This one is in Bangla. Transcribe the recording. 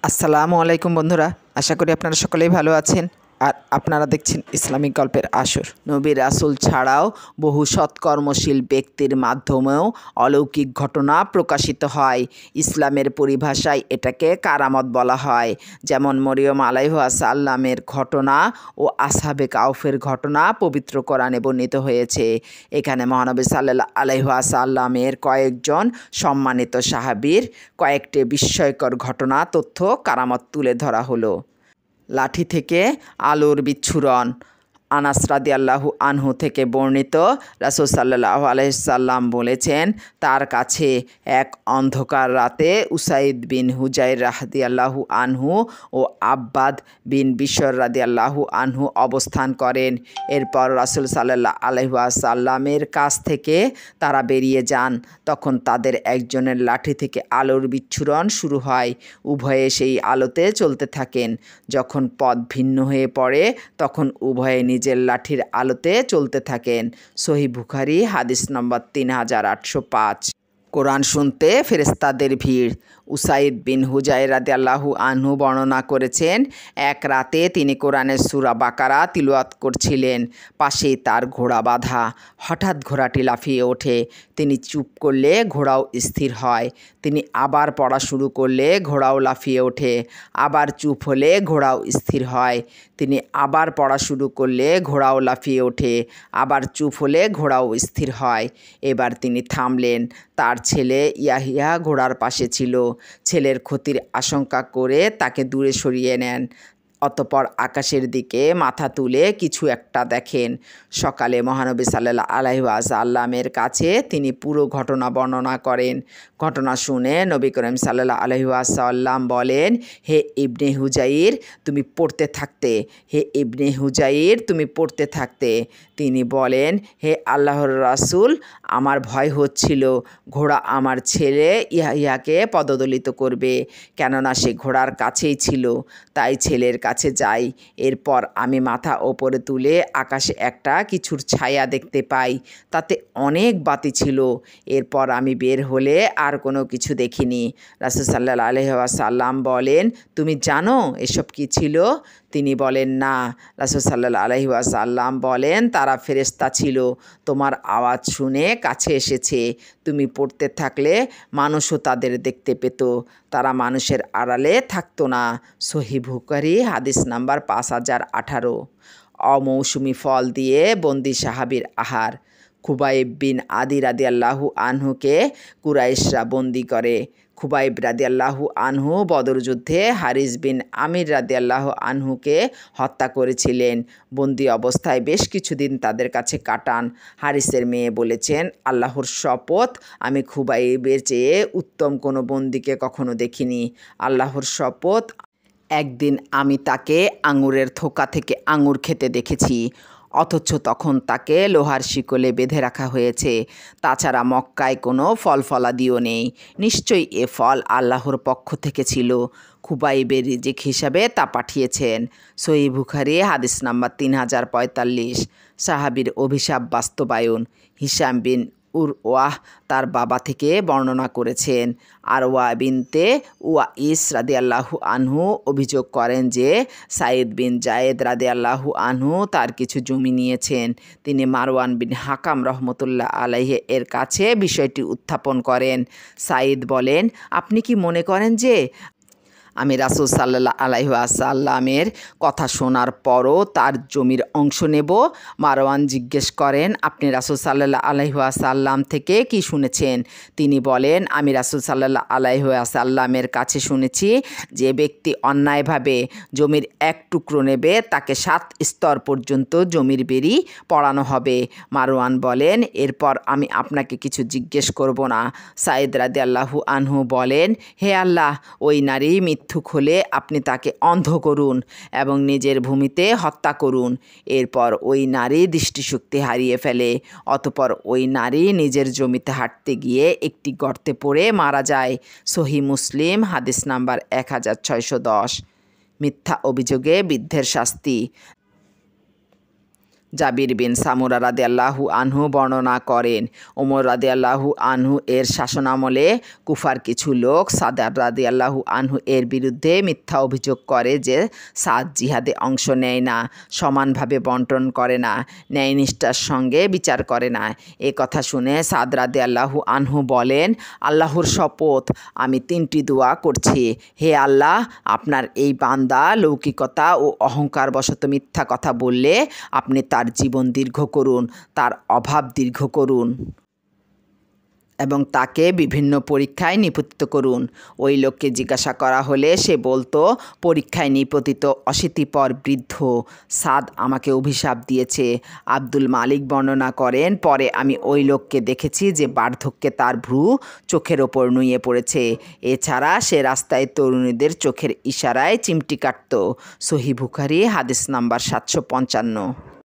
আসসালামু আলাইকুম বন্ধুরা, আশা করি আপনারা সকলেই ভালো আছেন। আর আপনারা দেখছেন ইসলামিক গল্পের আসর। নবী রাসূল ছাড়াও বহু সৎকর্মশীল ব্যক্তির মাধ্যমেও অলৌকিক ঘটনা প্রকাশিত হয়। ইসলামের পরিভাষায় এটাকে কারামত বলা হয়। যেমন মরিয়ম আলাইহিস সালামের ঘটনা ও আসহাবে কাউফের ঘটনা পবিত্র কোরআনে বর্ণিত হয়েছে। এখানে মহানবী সাল্লাল্লাহু আলাইহি সাল্লামের কয়েকজন সম্মানিত সাহাবীর কয়েকটি বিস্ময়কর ঘটনা, তথ্য, কারামত তুলে ধরা হলো। লাঠি থেকে আলোর বিচ্ছুরণ। আনাস রাদিয়াল্লাহু আনহু থেকে বর্ণিত, রাসূল সাল্লাল্লাহু আলাইহি সাল্লাম বলেছেন, তার কাছে এক অন্ধকার রাতে উসাইদ বিন হুজাইর রাদিয়াল্লাহু আনহু ও আব্বাদ বিন বিশর রাদিয়াল্লাহু আনহু অবস্থান করেন। এরপর রাসূল সাল্লাল্লাহু আলাইহি সাল্লামের কাছ থেকে তারা বেরিয়ে যান। তখন তাদের একজনের লাঠি থেকে আলোর বিচ্ছুরণ শুরু হয়। উভয়ে সেই আলোতে চলতে থাকেন। যখন পথ ভিন্ন হয়ে পড়ে তখন উভয়ে নিজের লাঠির আলোতে চলতে থাকেন। সহিহ বুখারী হাদিস নম্বর 3805। কোরআন শুনতে ফেরেশতাদের ভিড়। উসাইদ বিন হুজাইর রাদিয়াল্লাহু আনহু বর্ণনা করেছেন, এক রাতে তিনি কোরআনের সূরা বাকারা তিলাওয়াত করছিলেন। পাশেই তার ঘোড়া বাঁধা। হঠাৎ ঘোড়াটি লাফিয়ে ওঠে। তিনি চুপ করলে ঘোড়াও স্থির হয়। তিনি আবার পড়া শুরু করলে ঘোড়াও লাফিয়ে ওঠে। আবার চুপ হলে ঘোড়াও স্থির হয়। তিনি আবার পড়া শুরু করলে ঘোড়াও লাফিয়ে ওঠে। আবার চুপ হলে ঘোড়াও স্থির হয়। এবার তিনি থামলেন। তার ছেলে ইয়াহিয়া ঘোড়ার পাশে ছিল। ছেলের ক্ষতির আশঙ্কা করে তাকে দূরে সরিয়ে নেন। অতঃপর আকাশের দিকে মাথা তুলে কিছু একটা দেখেন। সকালে মহানবী সাল্লাল্লাহু আলাইহি সাল্লামের কাছে তিনি পুরো ঘটনা বর্ণনা করেন। ঘটনা শুনে নবী করিম সাল্লাল্লাহু আলাইহি সাল্লাম বলেন, হে ইবনে হুজাইর, তুমি পড়তে থাকতে। হে ইবনে হুজাইর, তুমি পড়তে থাকতে। তিনি বলেন, হে আল্লাহর রাসূল, আমার ভয় হচ্ছিল ঘোড়া আমার ছেলে ইয়াহিয়াকে পদদলিত করবে, কেননা সে ঘোড়ার কাছেই ছিল। তাই ছেলের কাছে যাই। এরপর আমি মাথা ওপরে তুলে আকাশে একটা কিছুর ছায়া দেখতে পাই। তাতে অনেক বাতি ছিল। এরপর আমি বের হলে আর কোনো কিছু দেখিনি। রাসূল সাল্লাল্লাহু আলাইহি সাল্লাম বলেন, তুমি জানো এসব কী ছিল? তিনি বলেন, না। রাসূল সাল্লাল্লাহু আলাইহি সাল্লাম বলেন, তারা ফেরেশতা ছিল। তোমার আওয়াজ শুনে কাছে এসেছে। তুমি পড়তে থাকলে মানুষও তাদের দেখতে পেত। তারা মানুষের আড়ালে থাকতো না। সহিহ বুখারী হাদিস নাম্বার 5018। অমৌসুমি ফল দিয়ে বন্দি সাহাবীর আহার। খুবাইব বিন আদি রাদিয়াল্লাহু আনহুকে কুরাইশরা বন্দি করে। খুবাইব রাদিয়াল্লাহু আনহু বদর যুদ্ধে হারিস বিন আমির রাদিয়াল্লাহু আনহুকে হত্যা করেছিলেন। বন্দি অবস্থায় বেশ কিছুদিন তাদের কাছে কাটান। হারিসের মেয়ে বলেছেন, আল্লাহর শপথ, আমি খুবাইবের চেয়ে উত্তম কোনো বন্দিকে কখনো দেখিনি। আল্লাহর শপথ, একদিন আমি তাকে আঙুরের থোকা থেকে আঙুর খেতে দেখেছি, অথচ তখন তাকে লোহার শিকলে বেঁধে রাখা হয়েছে। তাছাড়া মক্কায় কোনো ফলফলাদিও নেই। নিশ্চয়ই এ ফল আল্লাহর পক্ষ থেকে ছিল। খুবাইবের রিজিক হিসাবে তা পাঠিয়েছেন। সহিহ বুখারী হাদিস নাম্বার 3045। সাহাবীর অভিশাপ বাস্তবায়ন। হিশাম বিন উরওয়াহ তার বাবা থেকে বর্ণনা করেছেন। আরওয়া বিনতে উওয়াইস রাদিয়াল্লাহু আনহু অভিযোগ করেন যে সাইদ বিন জায়েদ রাদিয়াল্লাহু আনহু তার কিছু জমি নিয়েছেন। তিনি মারওয়ান বিন হাকাম রহমতুল্লাহ আলাইহি এর কাছে বিষয়টি উত্থাপন করেন। সাইদ বলেন, আপনি কি মনে করেন যে আমি রাসূল সাল্লাল্লাহু আলাইহি সাল্লামের কথা শোনার পরও তার জমির অংশ নেব? মারওয়ান জিজ্ঞেস করেন, আপনি রাসূল সাল্লাল্লাহু আলাইহি সাল্লাম থেকে কি শুনেছেন? তিনি বলেন, আমি রাসূল সাল্লাল্লাহু আলাইহি সাল্লামের কাছে শুনেছি, যে ব্যক্তি অন্যায়ভাবে জমির এক টুকরো নেবে তাকে 7 স্তর পর্যন্ত জমির বেড়ি পড়ানো হবে। মারওয়ান বলেন, এরপর আমি আপনাকে কিছু জিজ্ঞেস করব না। সাইদ রাদিয়াল্লাহু আনহু বলেন, হে আল্লাহ, ওই নারী মিথ্যুক হলে আপনি তাকে অন্ধ করুন এবং নিজের ভূমিতে হত্যা করুন। এরপর ওই নারী দৃষ্টিশক্তি হারিয়ে ফেলে। অতঃপর ওই নারী নিজের জমিতে হাঁটতে গিয়ে একটি গর্তে পড়ে মারা যায়। সহিহ মুসলিম হাদিস নাম্বার 1610। মিথ্যা অভিযোগে বৃদ্ধের শাস্তি। জাবির বিন সামুরা রাদিয়াল্লাহু আনহু বর্ণনা করেন, ওমর রাদিয়াল্লাহু আনহু এর শাসনামলে কুফার কিছু লোক সাদ রাদিয়াল্লাহু আনহু এর বিরুদ্ধে মিথ্যা অভিযোগ করে যে সাদ জিহাদে অংশ নেয় না, সমানভাবে বন্টন করে না, ন্যায়নিষ্ঠার সঙ্গে বিচার করে না। এ কথা শুনে সাদ রাদিয়াল্লাহু আনহু বলেন, আল্লাহর শপথ, আমি 3টি দোয়া করছি। হে আল্লাহ, আপনার এই বান্দা লৌকিকতা ও অহংকার বশত মিথ্যা কথা বললে আপনি তার জীবন দীর্ঘ করুন, তার অভাব দীর্ঘ করুন এবং তাকে বিভিন্ন পরীক্ষায় নিপতিত করুন। ওই লোককে জিজ্ঞাসা করা হলে সে বলতো, পরীক্ষায় নিপতিত অশীতিপর বৃদ্ধ সাদ আমাকে অভিশাপ দিয়েছে। আব্দুল মালিক বর্ণনা করেন, পরে আমি ওই লোককে দেখেছি যে বার্ধক্যে তার ভ্রু চোখের ওপর নুয়ে পড়েছে। এছাড়া সে রাস্তায় তরুণীদের চোখের ইশারায় চিমটি কাটত। সহিহ বুখারী হাদিস নাম্বার 755।